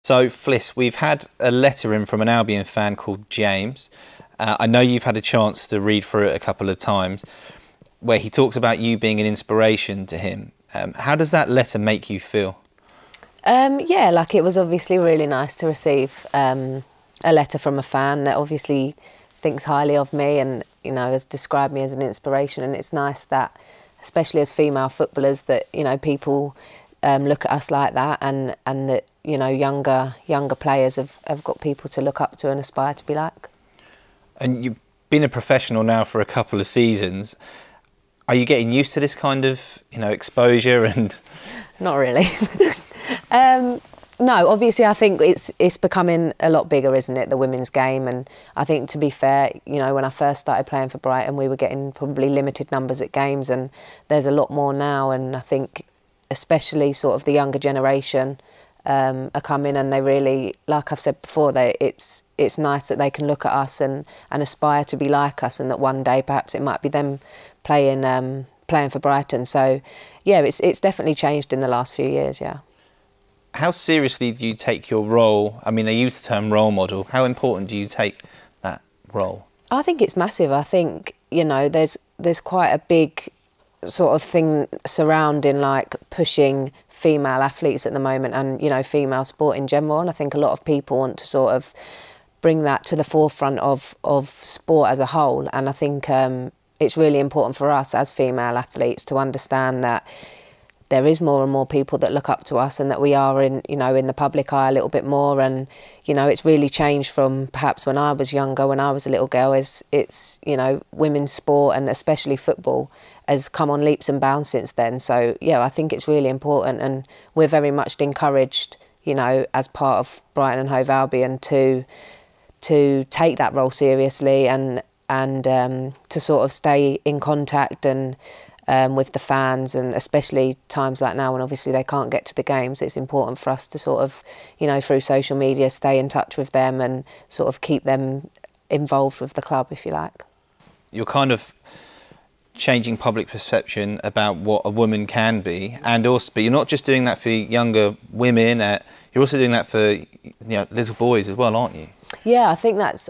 So, Fliss, we've had a letter in from an Albion fan called James. I know you've had a chance to read through it a couple of times, where he talks about you being an inspiration to him. How does that letter make you feel? Yeah, like it was obviously really nice to receive a letter from a fan that obviously thinks highly of me and, you know, has described me as an inspiration. And it's nice that, especially as female footballers, that, you know, people look at us like that, and that, you know, younger players have got people to look up to and aspire to be like. And you've been a professional now for a couple of seasons. Are you getting used to this kind of, you know, exposure? And not really. No, obviously I think it's becoming a lot bigger, isn't it, the women's game? And I think, to be fair, you know, when I first started playing for Brighton, we were getting probably limited numbers at games, and there's a lot more now. And I think especially sort of the younger generation are coming, and they really, like I've said before, it's nice that they can look at us and aspire to be like us, and that one day perhaps it might be them playing for Brighton. So yeah, it's definitely changed in the last few years, yeah. How seriously do you take your role? I mean, they use the term role model. How important do you take that role? I think it's massive. I think, you know, there's quite a big sort of thing surrounding, like, pushing female athletes at the moment, and, you know, female sport in general. And I think a lot of people want to sort of bring that to the forefront of sport as a whole. And I think it's really important for us as female athletes to understand that there is more and more people that look up to us, and that we are in the public eye a little bit more. And, you know, it's really changed from perhaps when I was younger, when I was a little girl. It's you know, women's sport, and especially football, has come on leaps and bounds since then. So yeah, I think it's really important, and we're very much encouraged, you know, as part of Brighton and Hove Albion to take that role seriously, and to sort of stay in contact and with the fans, and especially times like now when obviously they can't get to the games, it's important for us to sort of, you know, through social media, stay in touch with them and sort of keep them involved with the club, if you like. You're kind of changing public perception about what a woman can be, and also, but you're not just doing that for younger women. You're also doing that for, you know, little boys as well, aren't you? Yeah, I think that's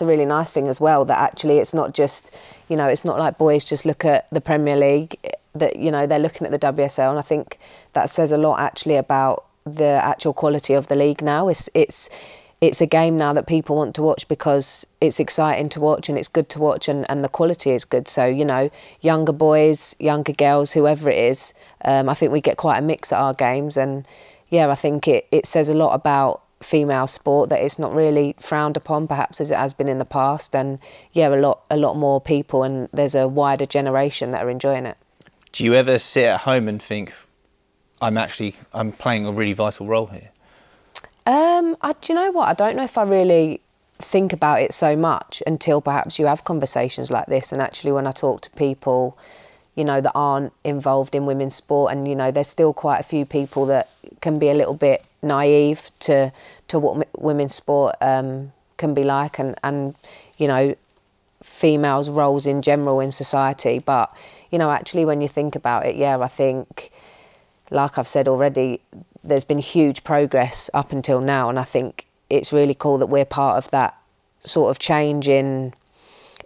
a really nice thing as well. That actually it's not just, you know, it's not like boys just look at the Premier League. That, you know, they're looking at the WSL, and I think that says a lot actually about the actual quality of the league now. It's a game now that people want to watch because it's exciting to watch and it's good to watch, and the quality is good. So, you know, younger boys, younger girls, whoever it is, I think we get quite a mix at our games. And yeah, I think it says a lot about female sport, that it's not really frowned upon perhaps as it has been in the past. And yeah, a lot more people, and there's a wider generation that are enjoying it. Do you ever sit at home and think, I'm playing a really vital role here? Do you know what? I don't know if I really think about it so much until perhaps you have conversations like this. And actually, when I talk to people, you know, that aren't involved in women's sport, and, you know, there's still quite a few people that can be a little bit naive to what women's sport can be like, and you know, females' roles in general in society. But, you know, actually when you think about it, yeah, I think, like I've said already, there's been huge progress up until now, and I think it's really cool that we're part of that sort of change in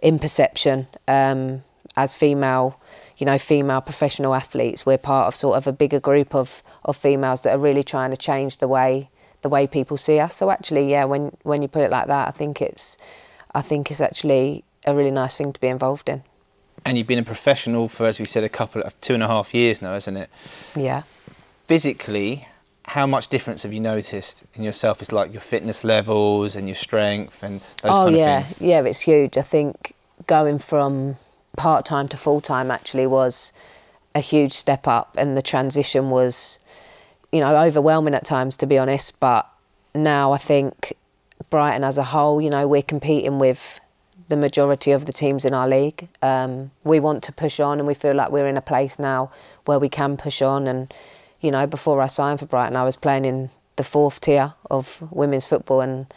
perception as female, you know, female professional athletes. We're part of sort of a bigger group of females that are really trying to change the way people see us. So actually, yeah, when you put it like that, I think it's actually a really nice thing to be involved in. And you've been a professional for, as we said, 2.5 years now, isn't it? Yeah. Physically, how much difference have you noticed in yourself? It's like your fitness levels and your strength and those kind of things. Yeah, it's huge. I think going from part-time to full-time actually was a huge step up, and the transition was, you know, overwhelming at times, to be honest. But now I think Brighton as a whole, you know, we're competing with the majority of the teams in our league. We want to push on, and we feel like we're in a place now where we can push on. And, you know, before I signed for Brighton, I was playing in the 4th tier of women's football, and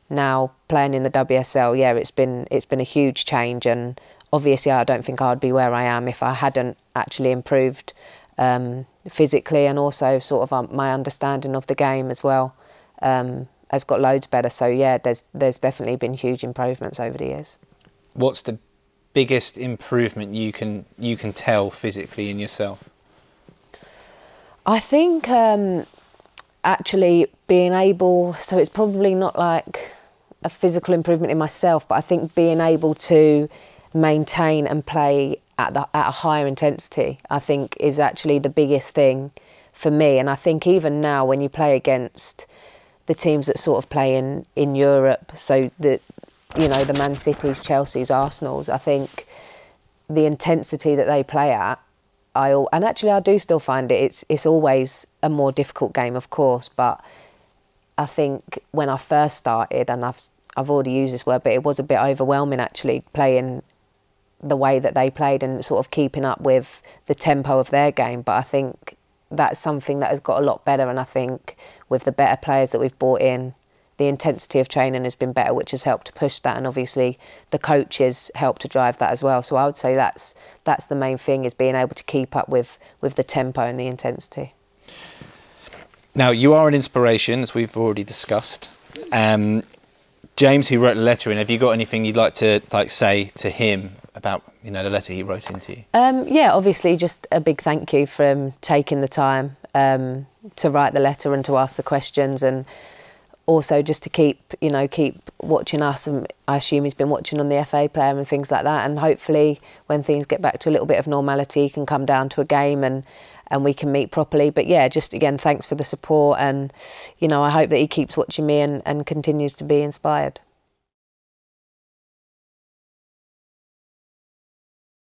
now playing in the WSL, yeah, it's been a huge change. And obviously I don't think I'd be where I am if I hadn't actually improved physically, and also sort of my understanding of the game as well. has got loads better. So yeah, there's definitely been huge improvements over the years. What's the biggest improvement you can tell physically in yourself? I think actually being able, so it's probably not like a physical improvement in myself, but I think being able to maintain and play at a higher intensity, I think is actually the biggest thing for me. And I think even now when you play against the teams that sort of play in Europe, so the Man Cities, Chelsea's, Arsenal's, I think the intensity that they play at, and actually I do still find it's always a more difficult game, of course, but I think when I first started, and I've already used this word, but it was a bit overwhelming actually playing the way that they played and sort of keeping up with the tempo of their game. But I think that's something that has got a lot better, and I think with the better players that we've brought in, the intensity of training has been better, which has helped to push that, and obviously the coaches help to drive that as well. So I would say that's the main thing, is being able to keep up with the tempo and the intensity. Now, you are an inspiration, as we've already discussed. James, who wrote the letter in, have you got anything you'd like to say to him about the letter he wrote into you? Yeah, obviously just a big thank you for him taking the time to write the letter and to ask the questions, and also just to keep watching us. And I assume he's been watching on the FA Player and things like that, and hopefully when things get back to a little bit of normality, he can come down to a game and we can meet properly. But yeah, just again, thanks for the support, and I hope that he keeps watching me and continues to be inspired.